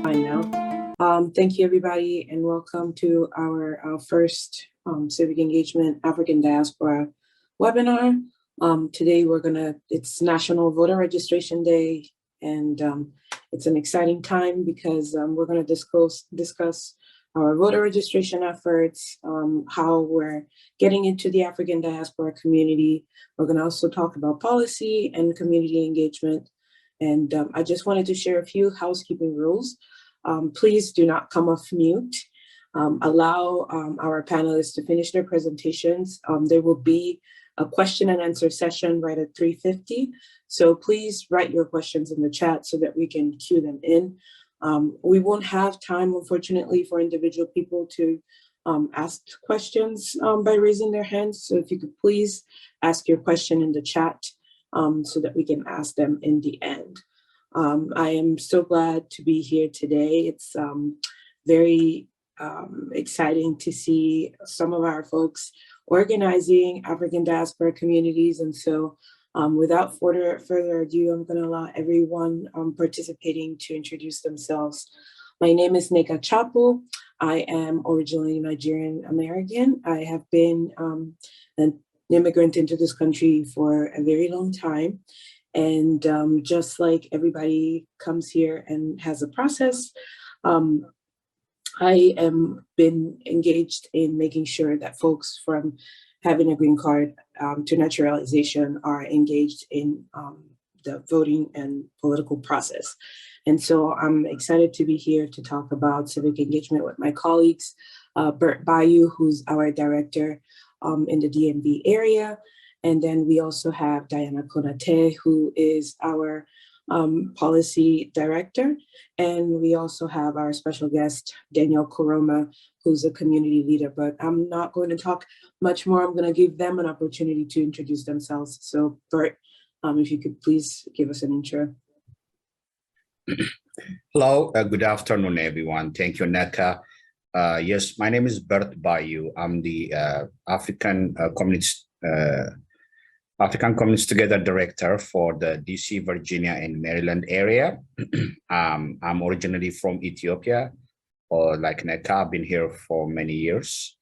Fine now. Thank you, everybody, and welcome to our first Civic Engagement African Diaspora webinar. Today it's National Voter Registration Day, and it's an exciting time because we're gonna discuss our voter registration efforts, how we're getting into the African diaspora community. We're gonna also talk about policy and community engagement. And I just wanted to share a few housekeeping rules. Please do not come off mute. Allow our panelists to finish their presentations. There will be a question and answer session right at 3:50. So please write your questions in the chat so that we can queue them in. We won't have time, unfortunately, for individual people to ask questions by raising their hands. So if you could please ask your question in the chat so that we can ask them in the end. I am so glad to be here today. It's very exciting to see some of our folks organizing African diaspora communities. And so without further ado, I'm going to allow everyone participating to introduce themselves. My name is Nneka Achapu. I am originally Nigerian American. I have been an immigrant into this country for a very long time. And just like everybody comes here and has a process, I am been engaged in making sure that folks from having a green card to naturalization are engaged in the voting and political process. And so I'm excited to be here to talk about civic engagement with my colleagues, Bert Bayou, who's our director in the DMV area. And then we also have Konaté, who is our policy director. And we also have our special guest, Koroma, who's a community leader. But I'm not going to talk much more. I'm going to give them an opportunity to introduce themselves. So Bert, if you could please give us an intro. Hello, good afternoon, everyone. Thank you, Nneka. Yes, my name is Bert Bayou. I'm the African Communities Together Director for the DC, Virginia, and Maryland area. I'm originally from Ethiopia, or like Nneka, I've been here for many years.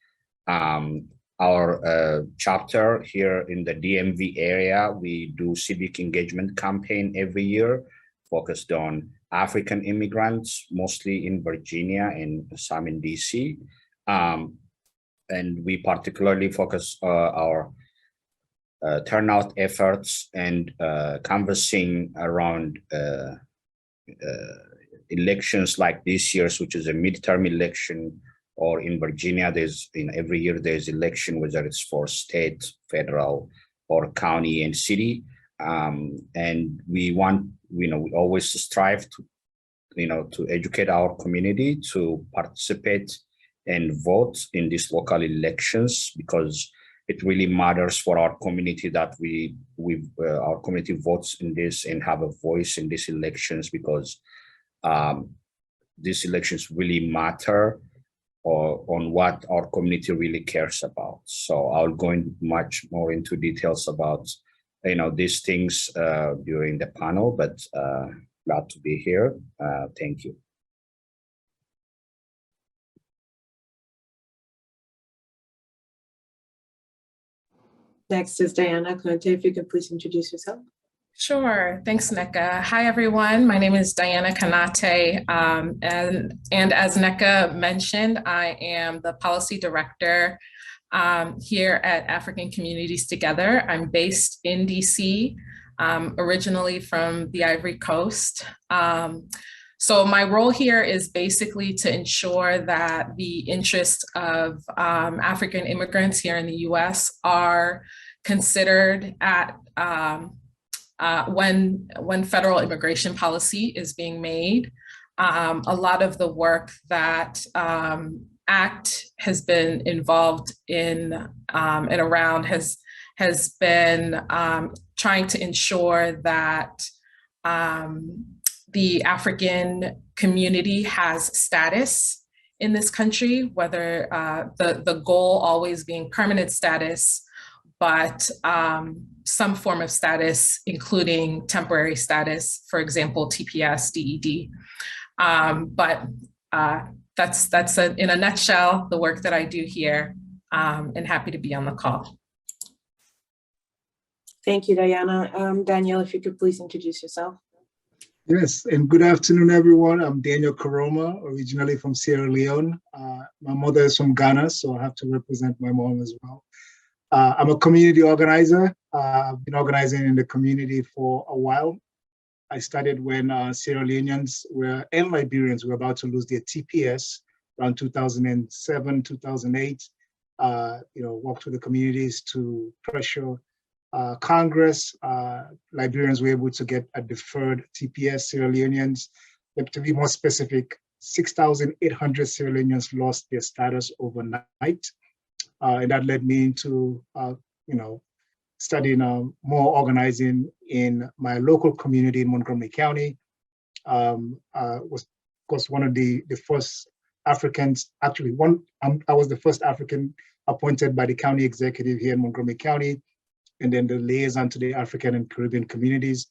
Our chapter here in the DMV area, we do civic engagement campaign every year, focused on African immigrants, mostly in Virginia and some in DC. And we particularly focus our turnout efforts and canvassing around elections like this year's, which is a midterm election, or in Virginia, there's every year there's election, whether it's for state, federal, or county and city. And we want, we always strive to, to educate our community to participate and vote in these local elections, because it really matters for our community that our community votes in this and have a voice in these elections, because these elections really matter on what our community really cares about. So I'll go in much more into details about these things during the panel, but glad to be here. Thank you. Next is Konaté. If you could please introduce yourself. Sure, thanks, Nneka. Hi, everyone. My name is Konaté, and as Nneka mentioned, I am the policy director here at African Communities Together. I'm based in DC, originally from the Ivory Coast. So my role here is basically to ensure that the interests of African immigrants here in the US are considered at when federal immigration policy is being made. A lot of the work that ACT has been involved in and around has been trying to ensure that the African community has status in this country, whether the goal always being permanent status, but some form of status, including temporary status, for example, TPS, DED. That's in a nutshell, the work that I do here, and happy to be on the call. Thank you, Diana. Danielle, if you could please introduce yourself. Yes, and good afternoon, everyone. I'm Daniel Koroma, originally from Sierra Leone. My mother is from Ghana, so I have to represent my mom as well. I'm a community organizer. I've been organizing in the community for a while. I started when Sierra Leoneans and Liberians were about to lose their TPS around 2007, 2008. Worked with the communities to pressure Congress. Liberians were able to get a deferred TPS. Sierra Leoneans, to be more specific, 6,800 Sierra Leoneans lost their status overnight. And that led me into, studying more organizing in my local community in Montgomery County. Was of course one of the first Africans, actually I was the first African appointed by the county executive here in Montgomery County, and then the liaison to the African and Caribbean communities.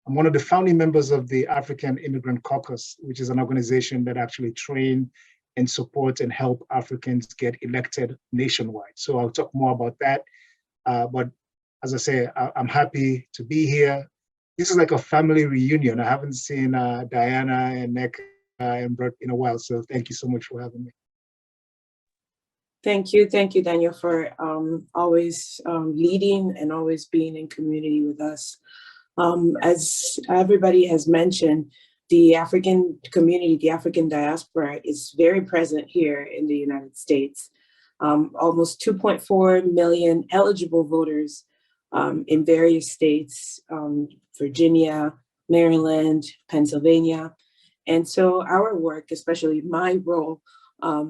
I'm one of the founding members of the African Immigrant Caucus, which is an organization that actually train and support and help Africans get elected nationwide. So I'll talk more about that. But as I say, I'm happy to be here. This is like a family reunion. I haven't seen Diana and Nneka and Bert in a while, so thank you so much for having me. Thank you, Daniel, for always leading and always being in community with us. As everybody has mentioned, the African community, the African diaspora is very present here in the United States. Almost 2.4 million eligible voters in various states, Virginia, Maryland, Pennsylvania. And so our work, especially my role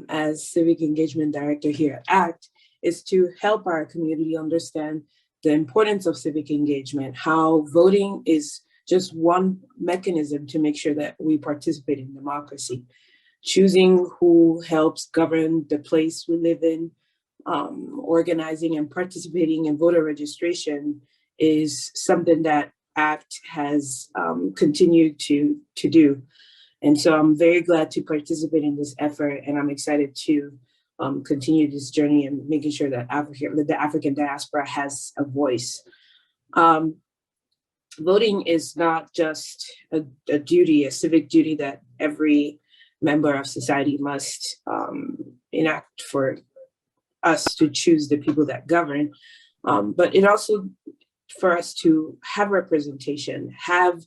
as Civic Engagement Director here at ACT, is to help our community understand the importance of civic engagement, how voting is just one mechanism to make sure that we participate in democracy. Choosing who helps govern the place we live in, organizing and participating in voter registration is something that ACT has continued to do. And so I'm very glad to participate in this effort, and I'm excited to continue this journey and making sure that the African diaspora has a voice. Voting is not just a duty, a civic duty that every member of society must enact for us to choose the people that govern, but it also for us to have representation, have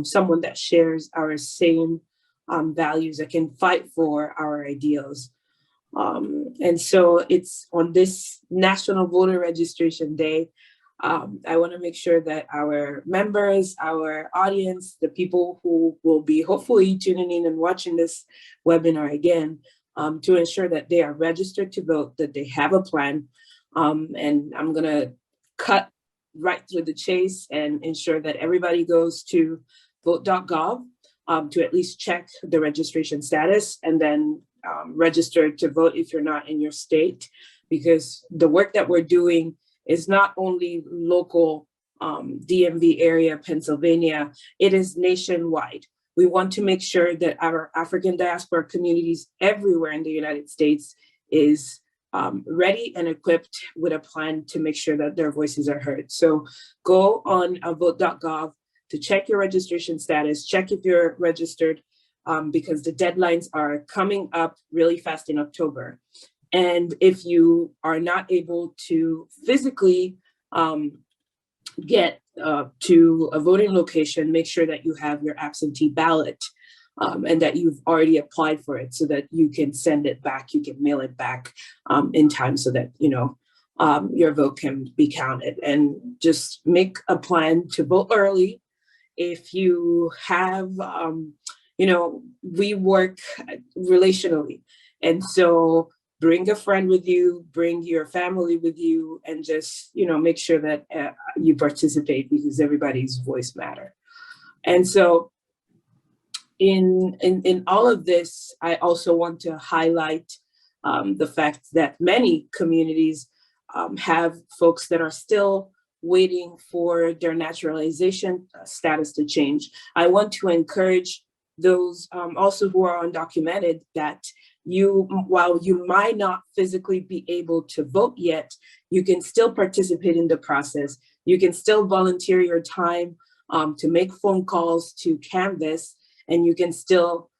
someone that shares our same values, that can fight for our ideals. And so it's on this National Voter Registration Day, I want to make sure that our members, our audience, the people who will be hopefully tuning in and watching this webinar again, to ensure that they are registered to vote, that they have a plan. And I'm going to cut right through the chase and ensure that everybody goes to vote.gov to at least check the registration status, and then register to vote if you're not in your state, because the work that we're doing is not only local DMV area, Pennsylvania, it is nationwide. We want to make sure that our African diaspora communities everywhere in the United States is ready and equipped with a plan to make sure that their voices are heard. So go on vote.gov to check your registration status, check if you're registered, because the deadlines are coming up really fast in October. And if you are not able to physically get to a voting location, make sure that you have your absentee ballot and that you've already applied for it so that you can send it back, you can mail it back in time so that, your vote can be counted. And just make a plan to vote early. If you have, we work relationally. And so bring a friend with you, bring your family with you, and just, make sure that you participate, because everybody's voice matters. And so in all of this, I also want to highlight the fact that many communities have folks that are still waiting for their naturalization status to change. I want to encourage those also who are undocumented that while you might not physically be able to vote yet, you can still participate in the process. You can still volunteer your time to make phone calls, to canvass, and you can still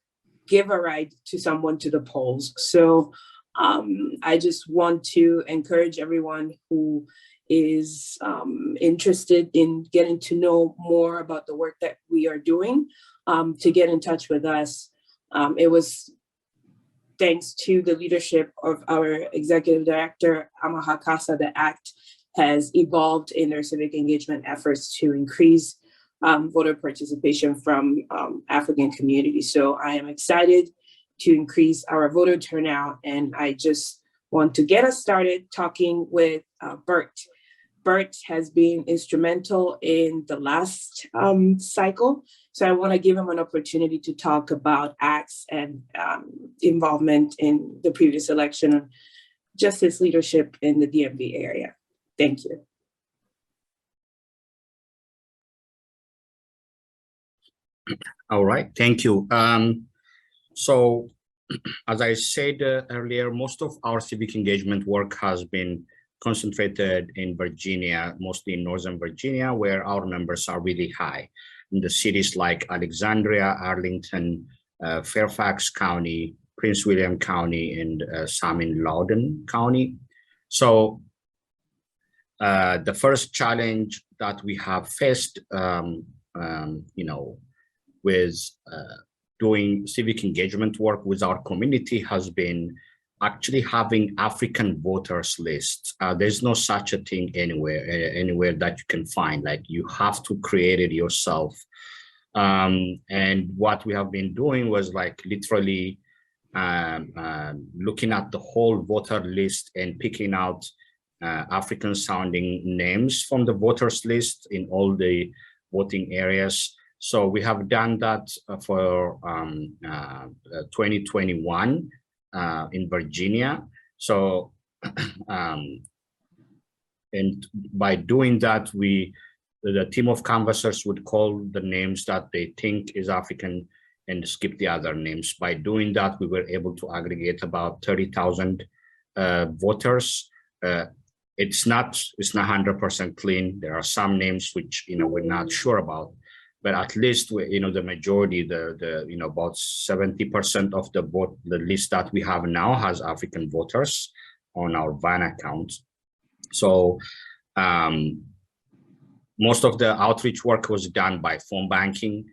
give a ride to someone to the polls. So I just want to encourage everyone who is interested in getting to know more about the work that we are doing to get in touch with us. It was thanks to the leadership of our executive director, Amaha Casa, the ACT has evolved in their civic engagement efforts to increase voter participation from African communities. So I am excited to increase our voter turnout, and I just want to get us started talking with Bert. Bert has been instrumental in the last cycle, so I want to give him an opportunity to talk about acts and involvement in the previous election, and just his leadership in the DMV area. Thank you. All right, thank you. So, as I said earlier, most of our civic engagement work has been concentrated in Virginia, mostly in Northern Virginia, where our numbers are really high. In the cities like Alexandria, Arlington, Fairfax County, Prince William County, and some in Loudoun County. So the first challenge that we have faced, with doing civic engagement work with our community has been actually having African voters lists. There's no such a thing anywhere that you can find. Like, you have to create it yourself. And what we have been doing was like literally looking at the whole voter list and picking out African sounding names from the voters list in all the voting areas. So we have done that for 2021 in Virginia. So, and by doing that, the team of canvassers would call the names that they think is African and skip the other names. By doing that, we were able to aggregate about 30,000 voters. It's not 100% clean. There are some names which we're not sure about. But at least the majority, about 70% of the list that we have now has African voters on our VAN account. So most of the outreach work was done by phone banking,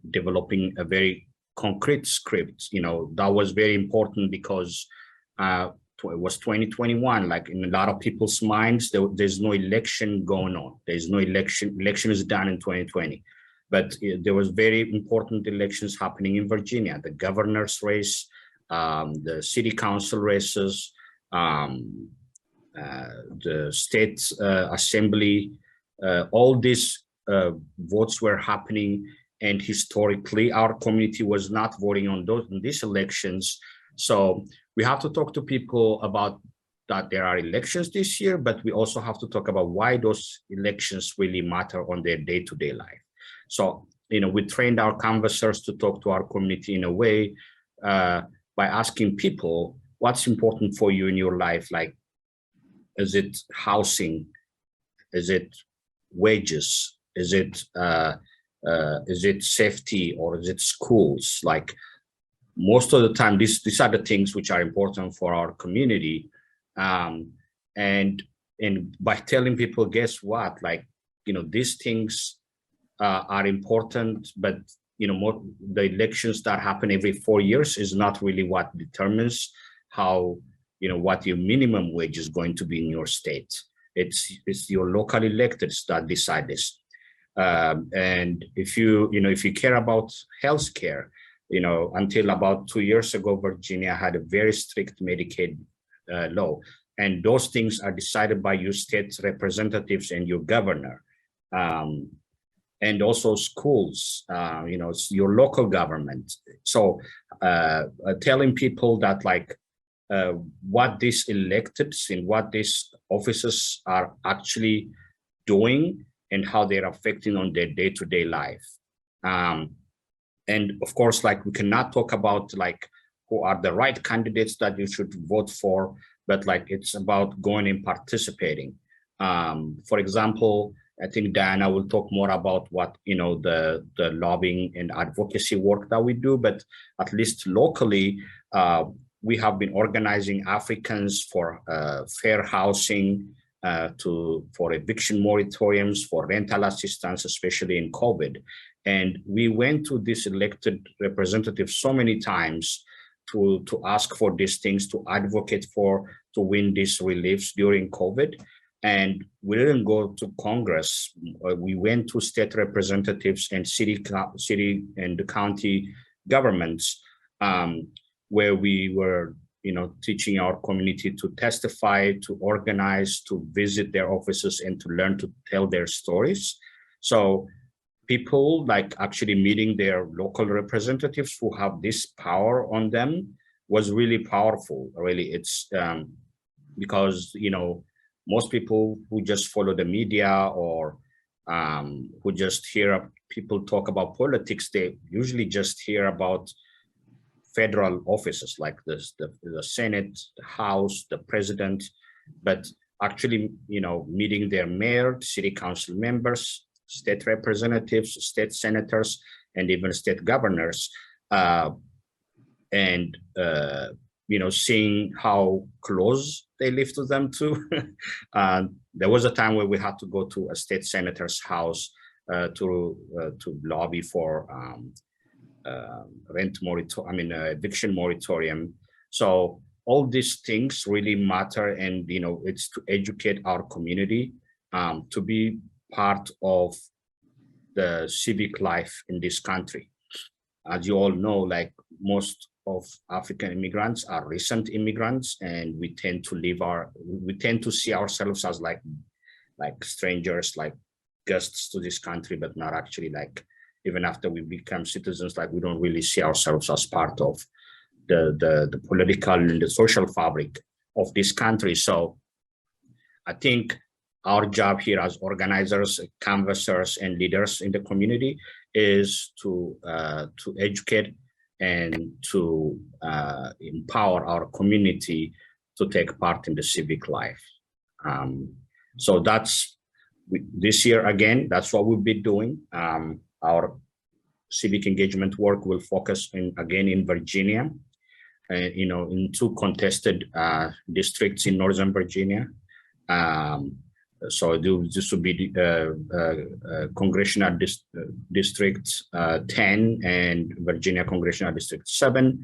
developing a very concrete script. That was very important because it was 2021. Like, in a lot of people's minds, there's no election going on. There's no election. Election is done in 2020. But there was very important elections happening in Virginia: the governor's race, the city council races, the state assembly. All these votes were happening, and historically, our community was not voting on these elections. So we have to talk to people about that there are elections this year, but we also have to talk about why those elections really matter on their day-to-day life. So, we trained our canvassers to talk to our community in a way by asking people, what's important for you in your life? Like, is it housing? Is it wages? Is it safety, or is it schools? Like, most of the time, these are the things which are important for our community. And by telling people, guess what? Like, these things are important, but the elections that happen every 4 years is not really what determines how what your minimum wage is going to be in your state. It's your local electeds that decide this. And if you care about healthcare, until about 2 years ago, Virginia had a very strict Medicaid law, and those things are decided by your state representatives and your governor. And also schools, it's your local government. So telling people that, like, what these electeds and what these officers are actually doing and how they're affecting on their day-to-day life. And of course, like we cannot talk about like who are the right candidates that you should vote for, but like it's about going and participating. For example, I think Diana will talk more about what, you know, the lobbying and advocacy work that we do, but at least locally, we have been organizing Africans for fair housing, for eviction moratoriums, for rental assistance, especially in COVID. And we went to this elected representative so many times to ask for these things, to advocate for, to win these reliefs during COVID. And we didn't go to Congress. We went to state representatives and city and the county governments, where we were, you know, teaching our community to testify, to organize, to visit their offices, and to learn to tell their stories. So people like actually meeting their local representatives who have this power on them was really powerful. Really, it's because, you know, most people who just follow the media or who just hear people talk about politics, they usually just hear about federal offices like this, the Senate, the House, the President, but actually, you know, meeting their mayor, city council members, state representatives, state senators, and even state governors, and you know, seeing how close they live to them too. There was a time where we had to go to a state senator's house to lobby for eviction moratorium. So all these things really matter, and you know, it's to educate our community to be part of the civic life in this country. As you all know, like most of African immigrants are recent immigrants, and we tend to see ourselves as like strangers, like guests to this country, but not actually like, even after we become citizens, like we don't really see ourselves as part of the political and the social fabric of this country. So I think our job here as organizers, canvassers, and leaders in the community is to educate and to empower our community to take part in the civic life. So this year, again, that's what we'll be doing. Our civic engagement work will focus again in Virginia, you know, in 2 contested districts in Northern Virginia. So this will be Congressional District 10 and Virginia Congressional District 7,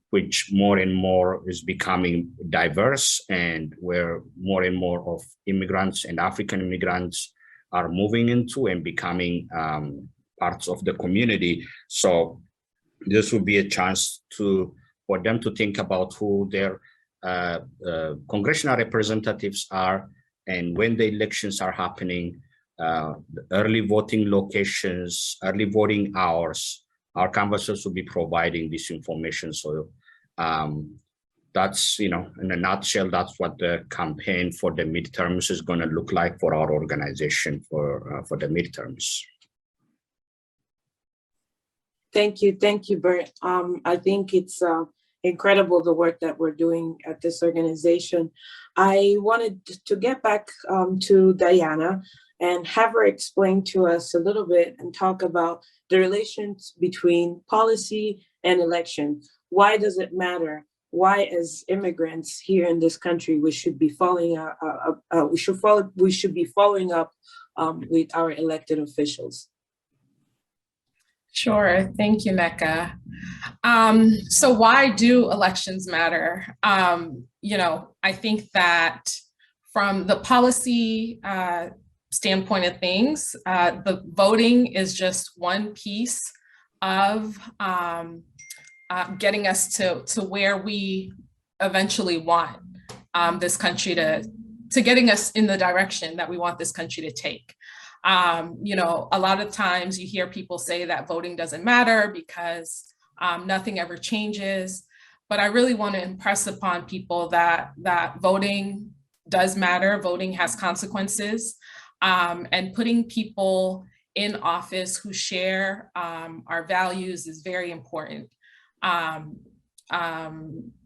which more and more is becoming diverse, and where more and more of immigrants and African immigrants are moving into and becoming parts of the community. So this will be a chance for them to think about who their congressional representatives are, and when the elections are happening, the early voting locations, early voting hours. Our canvassers will be providing this information. So that's, you know, in a nutshell, that's what the campaign for the midterms is going to look like for our organization for the midterms. Thank you, Bert. I think it's incredible the work that we're doing at this organization. I wanted to get back to Diana and have her explain to us a little bit and talk about the relations between policy and election. Why does it matter? Why, as immigrants here in this country, we should be following up with our elected officials? Sure, thank you, Nneka. So why do elections matter? You know, I think that from the policy standpoint of things, the voting is just one piece of getting us to where we eventually want this country to getting us in the direction that we want this country to take. You know, a lot of times you hear people say that voting doesn't matter because nothing ever changes. But I really want to impress upon people that voting does matter. Voting has consequences, and putting people in office who share our values is very important.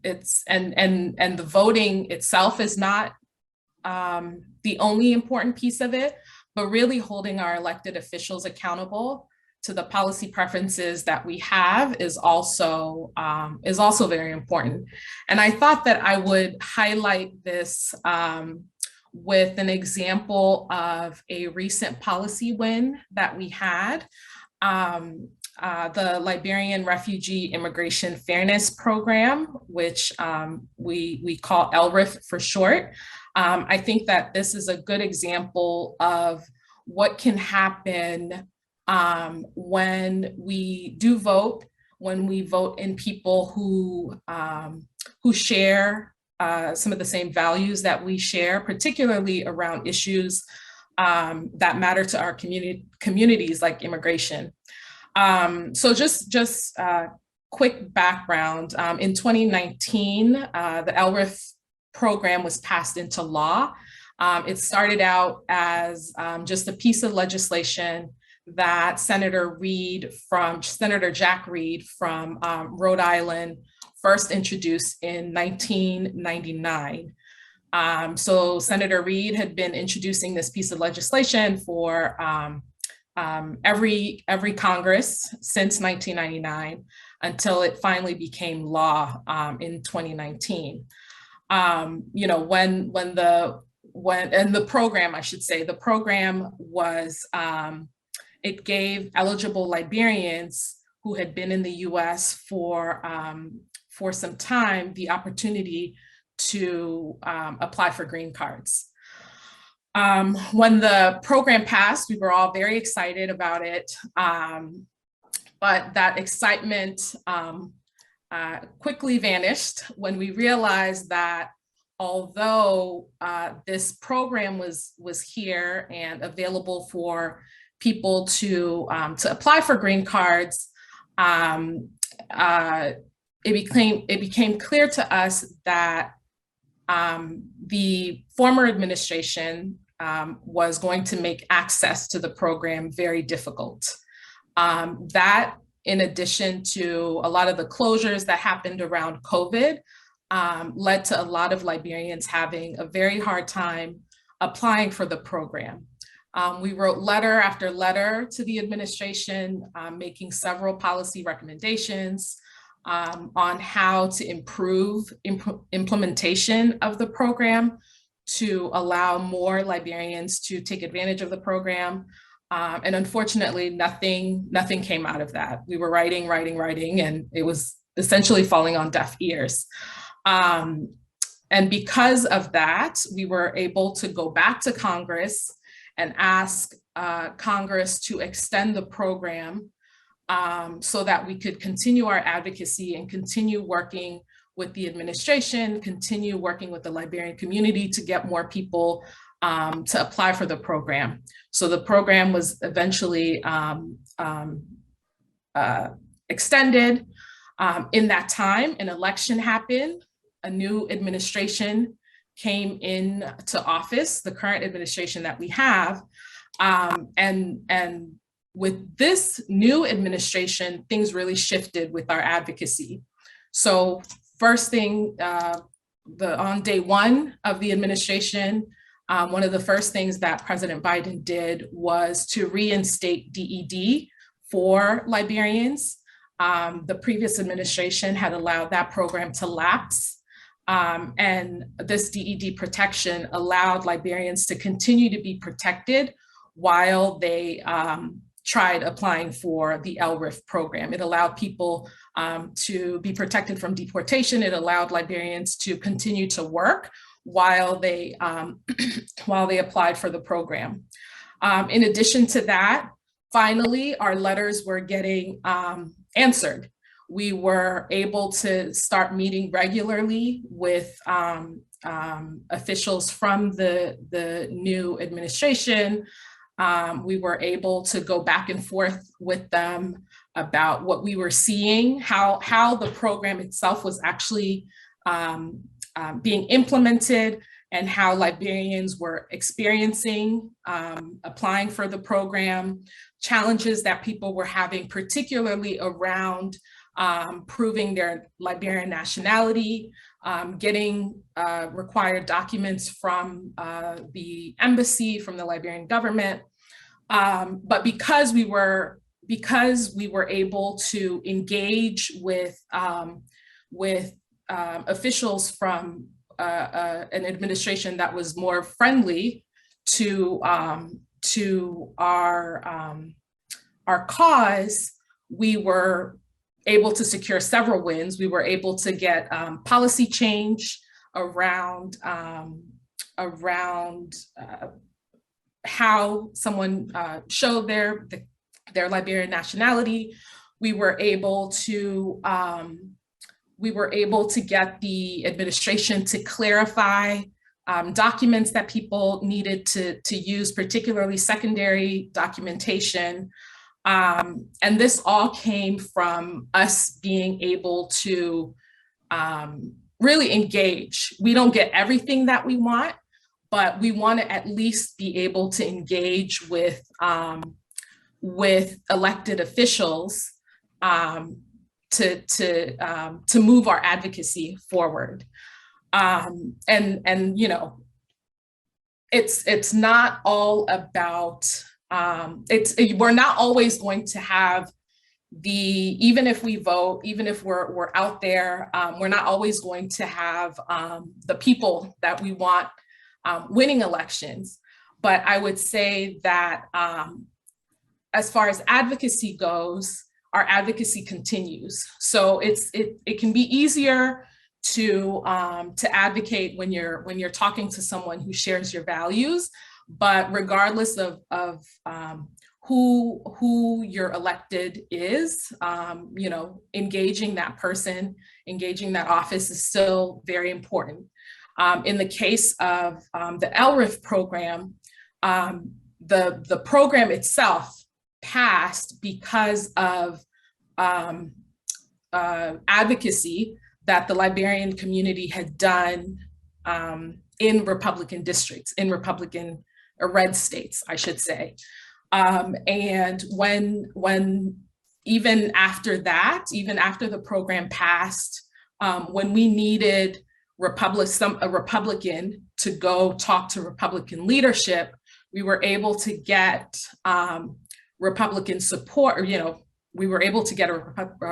It's and the voting itself is not the only important piece of it, but really holding our elected officials accountable to the policy preferences that we have is also very important. And I thought that I would highlight this with an example of a recent policy win that we had. The Liberian Refugee Immigration Fairness Program, which we call LRIF for short. I think that this is a good example of what can happen when we do vote, when we vote in people who share some of the same values that we share, particularly around issues that matter to our communities like immigration. So just quick background. In 2019, the LRIF program was passed into law. It started out as just a piece of legislation that Senator Jack Reed from Rhode Island first introduced in 1999. So Senator Reed had been introducing this piece of legislation for every Congress since 1999 until it finally became law in 2019. You know, when the program, I should say, the program was, it gave eligible Liberians who had been in the US for some time the opportunity to apply for green cards. When the program passed, we were all very excited about it, but that excitement quickly vanished when we realized that although this program was here and available for people to apply for green cards, it became clear to us that the former administration was going to make access to the program very difficult. That, in addition to a lot of the closures that happened around COVID, led to a lot of Liberians having a very hard time applying for the program. We wrote letter after letter to the administration, making several policy recommendations on how to improve implementation of the program to allow more Liberians to take advantage of the program. And unfortunately, nothing came out of that. We were writing, and it was essentially falling on deaf ears. And because of that, we were able to go back to Congress and ask Congress to extend the program so that we could continue our advocacy and continue working with the administration, continue working with the Liberian community to get more people to apply for the program. So the program was eventually extended. In that time, an election happened. A new administration came into office, the current administration that we have. And with this new administration, things really shifted with our advocacy. So first thing, on day one of the administration, one of the first things that President Biden did was to reinstate DED for Liberians. The previous administration had allowed that program to lapse. And this DED protection allowed Liberians to continue to be protected while they tried applying for the LRIF program. It allowed people to be protected from deportation. It allowed Liberians to continue to work while they applied for the program. In addition to that, finally, our letters were getting answered. We were able to start meeting regularly with officials from the new administration. We were able to go back and forth with them about what we were seeing, how the program itself was actually being implemented, and how Liberians were experiencing, applying for the program, challenges that people were having, particularly around proving their Liberian nationality, getting required documents from the embassy, from the Liberian government. But because we were able to engage with officials from an administration that was more friendly to our cause, we were able to secure several wins. We were able to get policy change around how someone showed their Liberian nationality. We were able to get the administration to clarify documents that people needed to use, particularly secondary documentation. And this all came from us being able to really engage. We don't get everything that we want, but we want to at least be able to engage with elected officials to move our advocacy forward. And you know, it's not all about, we're not always going to have even if we vote, even if we're out there, we're not always going to have the people that we want winning elections. But I would say that as far as advocacy goes, our advocacy continues. So it can be easier to advocate when you're talking to someone who shares your values, but regardless of who your elected is, you know, engaging that person, engaging that office is still very important. In the case of the LRIF program, the program itself passed because of advocacy that the Liberian community had done in Republican districts, in Republican or red states, I should say. And when even after that, even after the program passed, when we needed a Republican to go talk to Republican leadership, we were able to get Republican support, or, you know, we were able to get a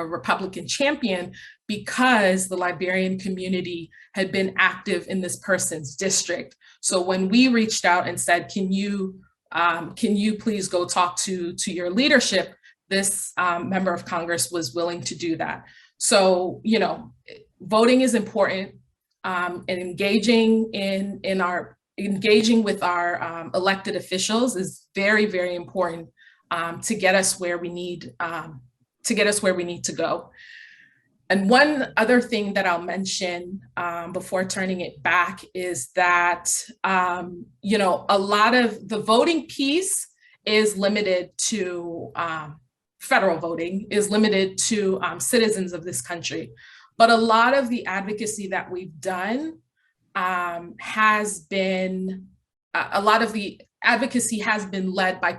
Republican champion because the Liberian community had been active in this person's district. So when we reached out and said, can you please go talk to your leadership, this member of Congress was willing to do that. So, you know, voting is important, and engaging with our elected officials is very, very important to get us where we need to go. And one other thing that I'll mention before turning it back is that, you know, a lot of the voting piece is limited to, federal voting is limited to citizens of this country. But a lot of the advocacy that we've done has been led by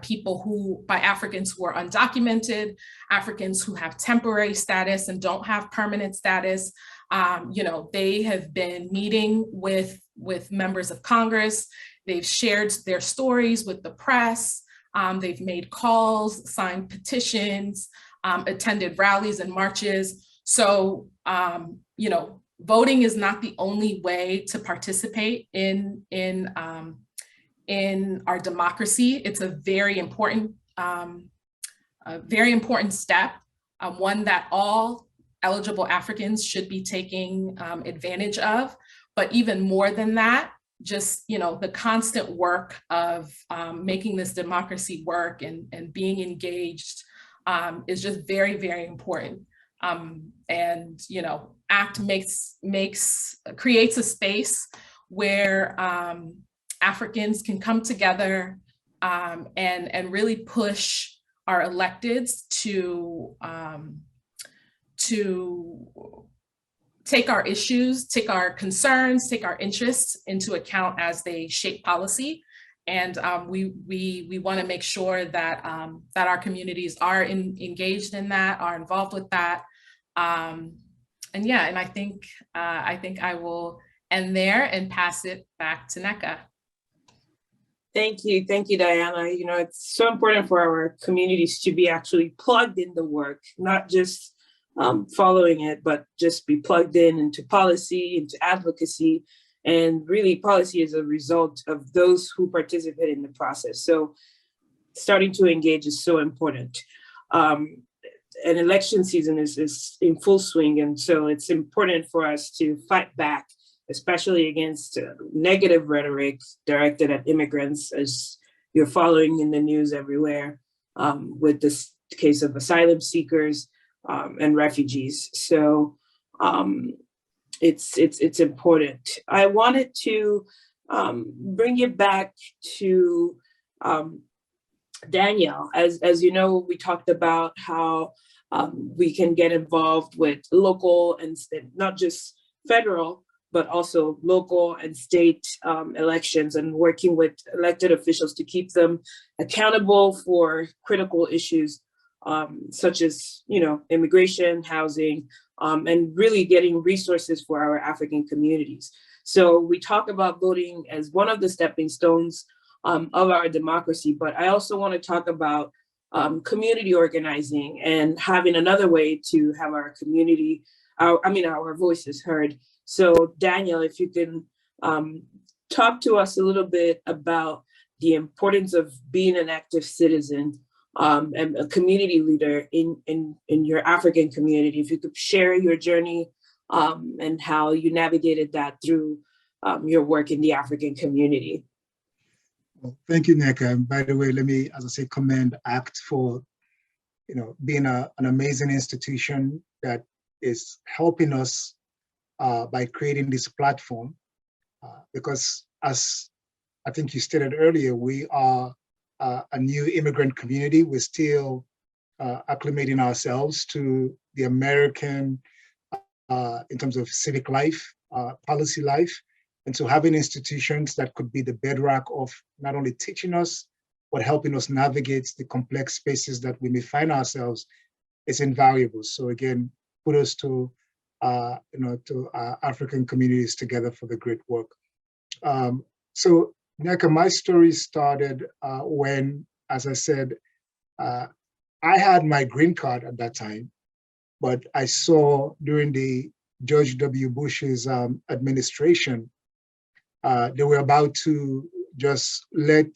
by Africans who are undocumented, Africans who have temporary status and don't have permanent status. You know, they have been meeting with members of Congress. They've shared their stories with the press. They've made calls, signed petitions, attended rallies and marches. So, you know, voting is not the only way to participate in our democracy. It's a very important step, one that all eligible Africans should be taking advantage of. But even more than that, just, you know, the constant work of making this democracy work and being engaged is just very, very important. And, you know, ACT creates a space where Africans can come together and really push our electeds to take our issues, take our concerns, take our interests into account as they shape policy. And we want to make sure that that our communities are engaged in that, are involved with that. And yeah, and I think I will end there and pass it back to Nneka. Thank you, Diana. You know, it's so important for our communities to be actually plugged in the work, not just following it, but just be plugged in into policy, into advocacy. And really, policy is a result of those who participate in the process. So starting to engage is so important. An election season is in full swing. And so it's important for us to fight back, especially against negative rhetoric directed at immigrants, as you're following in the news everywhere, with this case of asylum seekers and refugees. So it's important. I wanted to bring it back to Danielle. As you know, we talked about how we can get involved with local and not just federal, but also local and state elections, and working with elected officials to keep them accountable for critical issues such as, you know, immigration, housing, and really getting resources for our African communities. So we talk about voting as one of the stepping stones of our democracy, but I also want to talk about community organizing and having another way to have our community, our voices heard. So Danielle, if you can talk to us a little bit about the importance of being an active citizen and a community leader in your African community. If you could share your journey and how you navigated that through your work in the African community. Well, thank you, Nneka. And by the way, let me, as I say, commend ACT for, you know, being an amazing institution that is helping us by creating this platform, because as I think you stated earlier, we are a new immigrant community. We're still acclimating ourselves to the American, in terms of civic life, policy life. And so having institutions that could be the bedrock of not only teaching us, but helping us navigate the complex spaces that we may find ourselves is invaluable. So again, kudos to African communities together for the great work. So Nneka, my story started when, as I said, I had my green card at that time, but I saw during the George W. Bush's administration, they were about to just let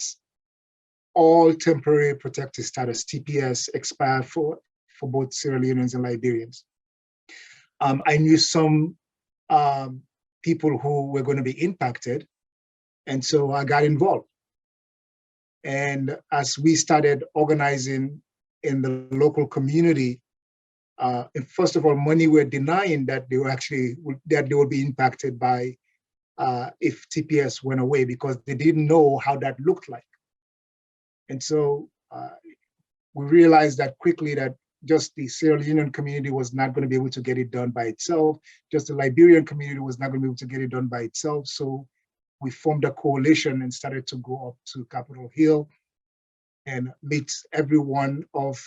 all temporary protected status, TPS, expire for both Sierra Leoneans and Liberians. I knew some people who were going to be impacted, and so I got involved. And as we started organizing in the local community, first of all, many were denying that they were actually, that they would be impacted by if TPS went away, because they didn't know how that looked like. And so we realized that quickly that just the Sierra Leonean community was not going to be able to get it done by itself. Just the Liberian community was not going to be able to get it done by itself. So we formed a coalition and started to go up to Capitol Hill and meet every one of,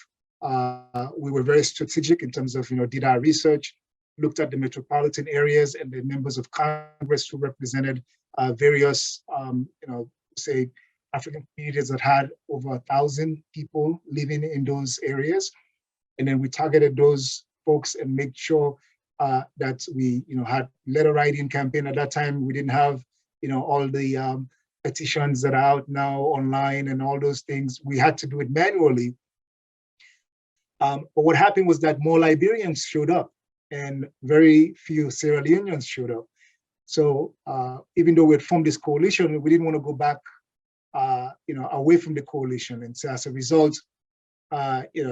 we were very strategic in terms of, did our research, looked at the metropolitan areas and the members of Congress who represented various, say, African communities that had over 1,000 people living in those areas. And then we targeted those folks and made sure that we, had letter writing campaign. At that time, we didn't have, all the petitions that are out now online and all those things. We had to do it manually. But what happened was that more Liberians showed up and very few Sierra Leoneans showed up. So even though we had formed this coalition, we didn't want to go back, away from the coalition. And so as a result, the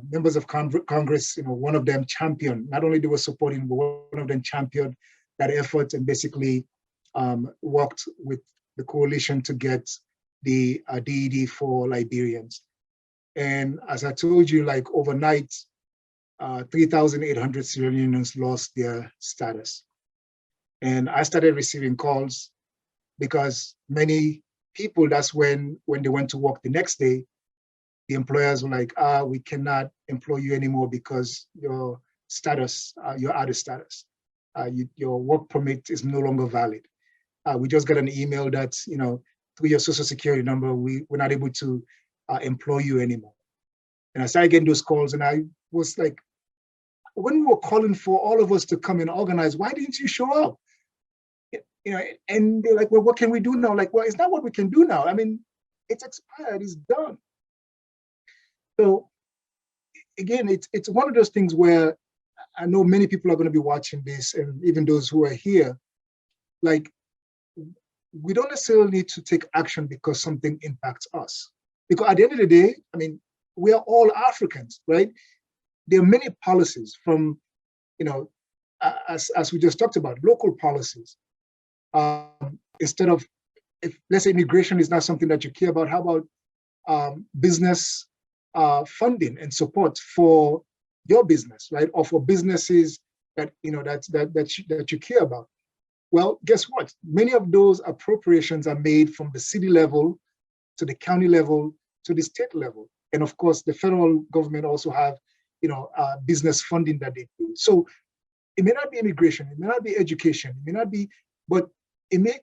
members of Congress, one of them championed, not only they were supporting, but one of them championed that effort and basically worked with the coalition to get the DED for Liberians. And as I told you, like overnight, 3,800 Sierra Leoneans lost their status. And I started receiving calls because many people, that's when they went to work the next day, the employers were like, we cannot employ you anymore because your status, you're out of status. Your work permit is no longer valid. We just got an email that, through your social security number, we're not able to employ you anymore. And I started getting those calls, and I was like, when we were calling for all of us to come and organize, why didn't you show up? And they're like, well, what can we do now? Like, well, it's not what we can do now. I mean, it's expired, it's done. So again, it's one of those things where I know many people are going to be watching this, and even those who are here, like, we don't necessarily need to take action because something impacts us. Because at the end of the day, I mean, we are all Africans, right? There are many policies from, as we just talked about, local policies. Instead of, if let's say immigration is not something that you care about, how about business funding and support for your business, right? Or for businesses that that you care about. Well, guess what? Many of those appropriations are made from the city level to the county level to the state level, and of course, the federal government also have business funding that they do. So it may not be immigration, it may not be education, it may not be, but it may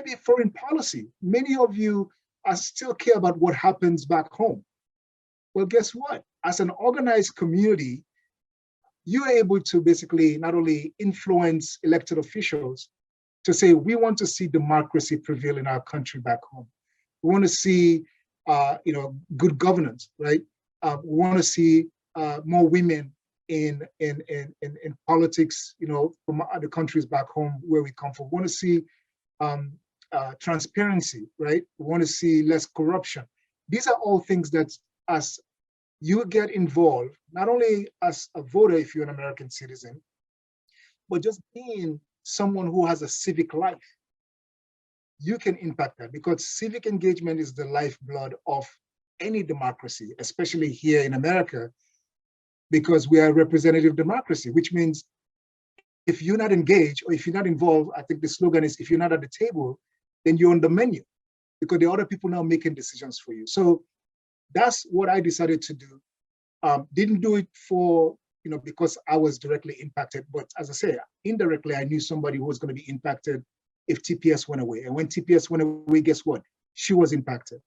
be foreign policy. Many of you still care about what happens back home. Well, guess what? As an organized community, you are able to basically not only influence elected officials to say, we want to see democracy prevail in our country back home. We want to see, good governance, right? We want to see more women in politics, from other countries back home where we come from. We want to see transparency, right? We want to see less corruption. These are all things that, as you get involved, not only as a voter if you're an American citizen, but just being someone who has a civic life, you can impact that, because civic engagement is the lifeblood of any democracy, especially here in America, because we are a representative democracy, which means if you're not engaged or if you're not involved, I think the slogan is, if you're not at the table, then you're on the menu, because there are other people now making decisions for you. So that's what I decided to do. Didn't do it for, because I was directly impacted, but as I say, indirectly, I knew somebody who was going to be impacted if TPS went away. And when TPS went away, guess what? She was impacted,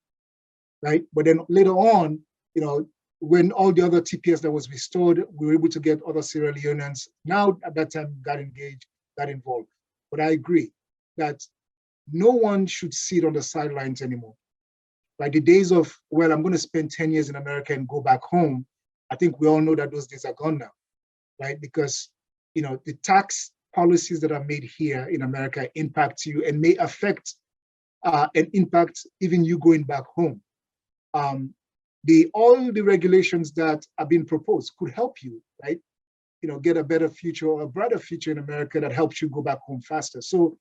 right? But then later on, when all the other TPS that was restored, we were able to get other Sierra Leoneans now at that time got engaged, got involved. But I agree that no one should sit on the sidelines anymore. Like the days of, well, I'm going to spend 10 years in America and go back home, I think we all know that those days are gone now, right? Because, the tax policies that are made here in America impact you and may affect and impact even you going back home. All the regulations that are being proposed could help you, right? Get a better future or a brighter future in America that helps you go back home faster. So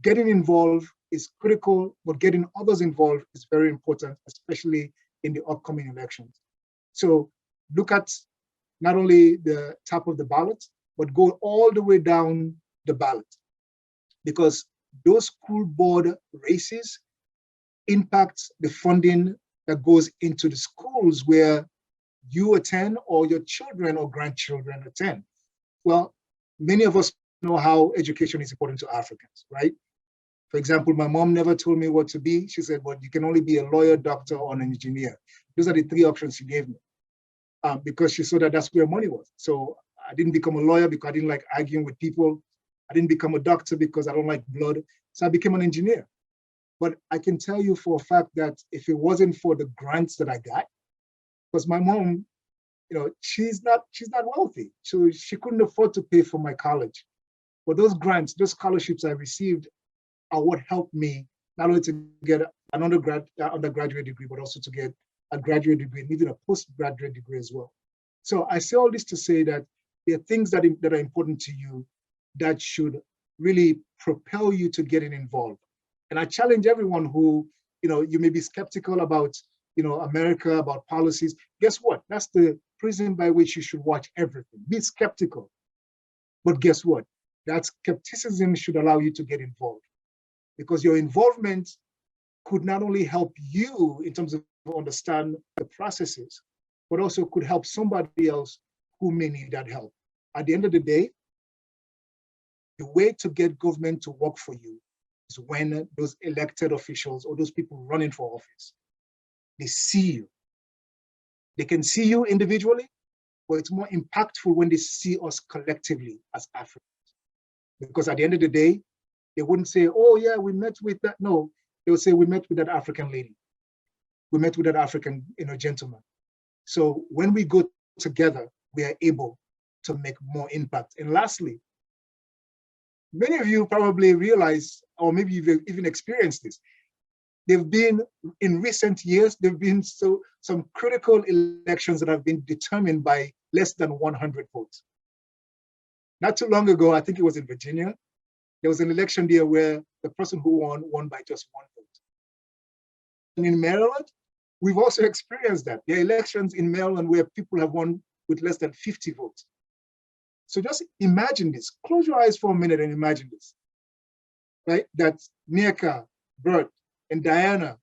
getting involved is critical, but getting others involved is very important, especially in the upcoming elections. So look at not only the top of the ballot, but go all the way down the ballot, because those school board races impact the funding that goes into the schools where you attend or your children or grandchildren attend. Well, many of us know how education is important to Africans, right? For example, my mom never told me what to be. She said, well, you can only be a lawyer, doctor, or an engineer. Those are the three options she gave me, because she saw that that's where money was. So I didn't become a lawyer because I didn't like arguing with people. I didn't become a doctor because I don't like blood. So I became an engineer. But I can tell you for a fact that if it wasn't for the grants that I got, because my mom, she's not wealthy, so she couldn't afford to pay for my college. But those grants, those scholarships I received are what helped me not only to get an undergraduate degree, but also to get a graduate degree and even a postgraduate degree as well. So I say all this to say that there are things that are important to you that should really propel you to getting involved. And I challenge everyone who, you may be skeptical about, America, about policies. Guess what? That's the prism by which you should watch everything. Be skeptical. But guess what? That skepticism should allow you to get involved, because your involvement could not only help you in terms of understand the processes, but also could help somebody else who may need that help. At the end of the day, the way to get government to work for you is when those elected officials or those people running for office, they see you. They can see you individually, but it's more impactful when they see us collectively as Africans. Because at the end of the day, they wouldn't say, oh yeah, we met with that. No, they would say, we met with that African lady. We met with that African gentleman. So when we go together, we are able to make more impact. And lastly, many of you probably realize, or maybe you've even experienced this, there've been, in recent years, there've been some critical elections that have been determined by less than 100 votes. Not too long ago, I think it was in Virginia, there was an election there where the person who won by just 1 vote. And in Maryland, we've also experienced that. There are elections in Maryland where people have won with less than 50 votes. So just imagine this. Close your eyes for a minute and imagine this, right? That Nneka, Bert, and Diana,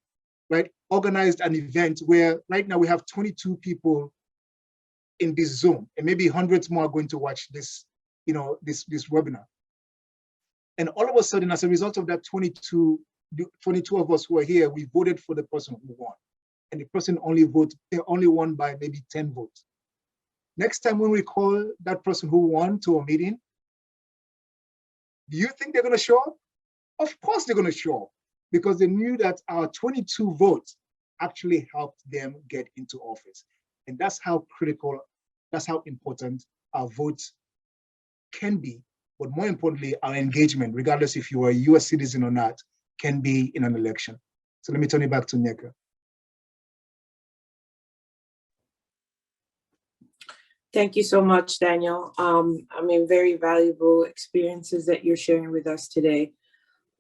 right, organized an event where right now we have 22 people in this Zoom, and maybe hundreds more are going to watch this, this webinar. And all of a sudden, as a result of that 22 of us who are here, we voted for the person who won. And the person only won by maybe 10 votes. Next time when we call that person who won to a meeting, do you think they're going to show up? Of course they're going to show up, because they knew that our 22 votes actually helped them get into office. And that's how critical, that's how important our votes can be, but more importantly, our engagement, regardless if you are a US citizen or not, can be in an election. So let me turn it back to Nneka. Thank you so much, Daniel. Very valuable experiences that you're sharing with us today.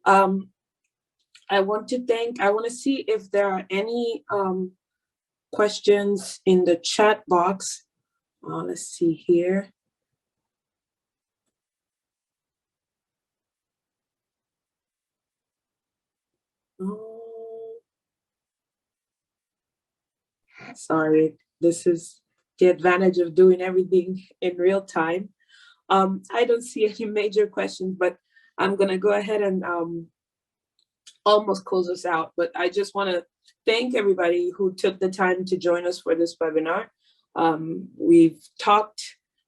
I want to see if there are any questions in the chat box. Let's see here. Sorry, this is the advantage of doing everything in real time. I don't see any major questions, but I'm gonna go ahead and almost close us out. But I just wanna thank everybody who took the time to join us for this webinar. We've talked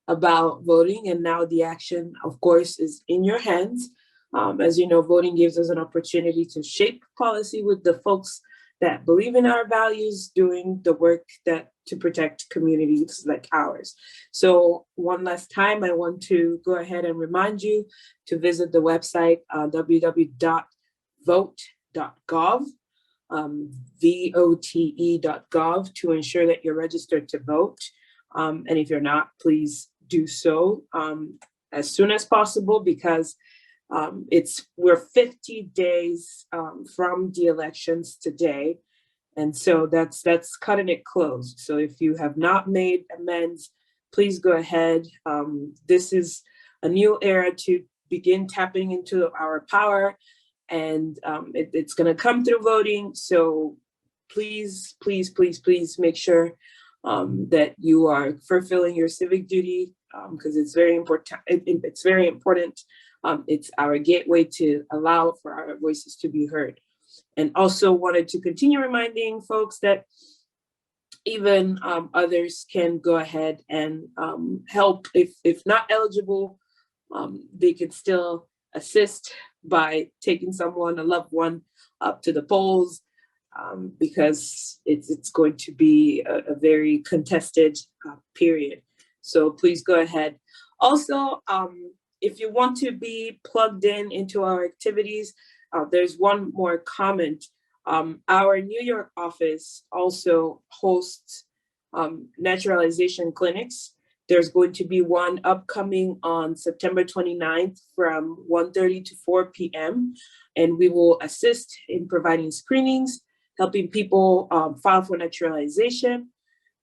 about voting, and now the action, of course, is in your hands. As you know, voting gives us an opportunity to shape policy with the folks that believe in our values, doing the work to protect communities like ours. So one last time, I want to go ahead and remind you to visit the website, www.vote.gov, vote.gov, to ensure that you're registered to vote. And if you're not, please do so as soon as possible, because we're 50 days from the elections today. And so that's cutting it close. So if you have not made amends, please go ahead. This is a new era to begin tapping into our power, and it's gonna come through voting. So please, please, please, please make sure that you are fulfilling your civic duty, because it's very important. It's very important. It's our gateway to allow for our voices to be heard. And also wanted to continue reminding folks that even others can go ahead and help. If not eligible, they can still assist by taking someone, a loved one, up to the polls, because it's going to be a very contested period. So please go ahead. Also, if you want to be plugged into our activities, there's one more comment. Our New York office also hosts naturalization clinics. There's going to be one upcoming on September 29th from 1:30 to 4 p.m. And we will assist in providing screenings, helping people file for naturalization.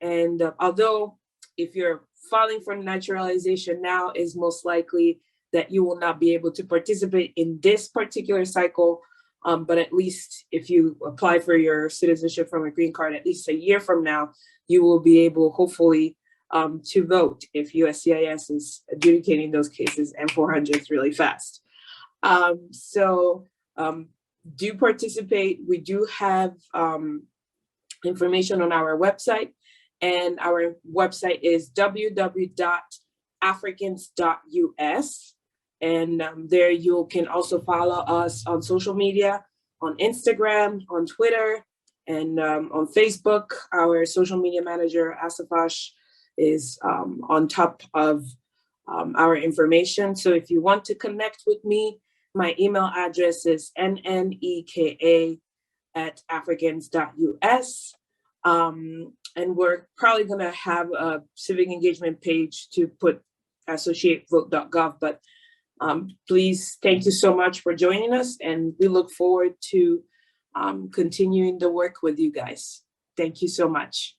And although if you're filing for naturalization now, is most likely that you will not be able to participate in this particular cycle. But at least if you apply for your citizenship from a green card, at least a year from now, you will be able, hopefully, to vote if USCIS is adjudicating those cases and 400s really fast. Do participate. We do have information on our website, and our website is www.africans.us. And there you can also follow us on social media, on Instagram, on Twitter, and on Facebook. Our social media manager, Asafash, is on top of our information. So if you want to connect with me, my email address is nneka@africans.us. And we're probably going to have a civic engagement page to put associatevote.gov. But please, thank you so much for joining us. And we look forward to continuing the work with you guys. Thank you so much.